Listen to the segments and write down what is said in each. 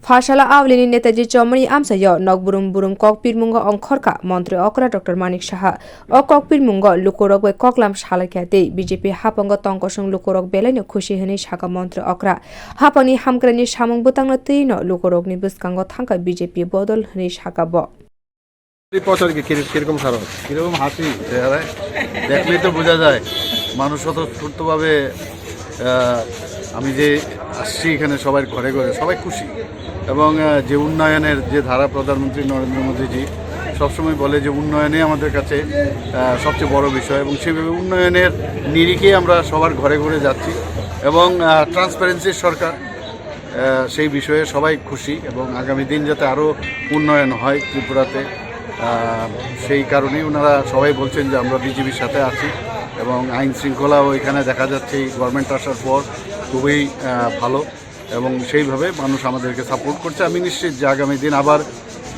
ফাশালা আওলিনি নেতাজি চমনি আমসায় নকবুরুম বুরুম ককপির মুঙ্গ অংখরকা মন্ত্রী অকরা ডক্টর মানিক সাহা ও ককপির মুঙ্গ লুকরক বে ককলাম সালাকিয়াতে বিজেপি হাপঙ্গ তংকসং লুকরক বেলাইনো খুশি হনি সাকা মন্ত্রী অকরা হাপনি হামক্রানি সামং বুতাংনো তৈন লুকরকনি বুসকাঙ্গ থাঙ্কা বিজেপি বদল হনি সাকা ব কিরকম হাসি চেহারায় দেখলেই তো বোঝা যায় মানুষ স্বতঃস্ফূর্তভাবে আমি যে আসছি এখানে সবাই ঘরে ঘরে সবাই খুশি এবং যে উন্নয়নের যে ধারা প্রধানমন্ত্রী নরেন্দ্র মোদীজি সবসময় বলে যে উন্নয়নে আমাদের কাছে সবচেয়ে বড় বিষয় এবং সেভাবে উন্নয়নের নিরিখে আমরা সবার ঘরে ঘরে যাচ্ছি এবং ট্রান্সপারেন্সির সরকার সেই বিষয়ে সবাই খুশি এবং আগামী দিন যাতে আরও উন্নয়ন হয় ত্রিপুরাতে সেই কারণেই ওনারা সবাই বলছেন যে আমরা বিজেপির সাথে আছি এবং আইন শৃঙ্খলাও এখানে দেখা যাচ্ছে এই গভর্নমেন্ট আসার পর খুবই ভালো এবং সেইভাবে মানুষ আমাদেরকে সাপোর্ট করছে। আমি নিশ্চিত যে আগামী দিন আবার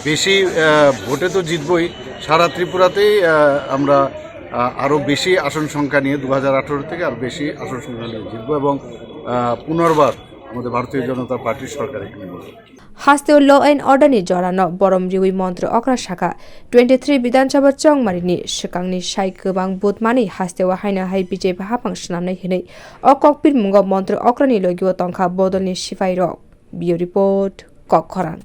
বেশি ভোটে তো জিতবই, সারা ত্রিপুরাতেই আমরা আরও বেশি আসন সংখ্যা নিয়ে 2018 থেকে আর বেশি আসন সংখ্যা নিয়ে জিতবো এবং পুনর্বার আমাদের ভারতীয় জনতা পার্টির সরকার এখানে হাস্তে ল এন্ড অর্ডারনি জরানো বরম রিউই মন্ত্র অকরা শাখা 23 বিধানসভা চংমারিनि सिगांनि साइ गोबां बुथ मानि हास्तेवा हायना हाय बिजेपि हापां सुनामनाय हिनै अककपिर मुंग मन्त्र अक्रनि लगिव तंखा बदलनि सिफाइ रक बियो रिपोर्ट कक खरान।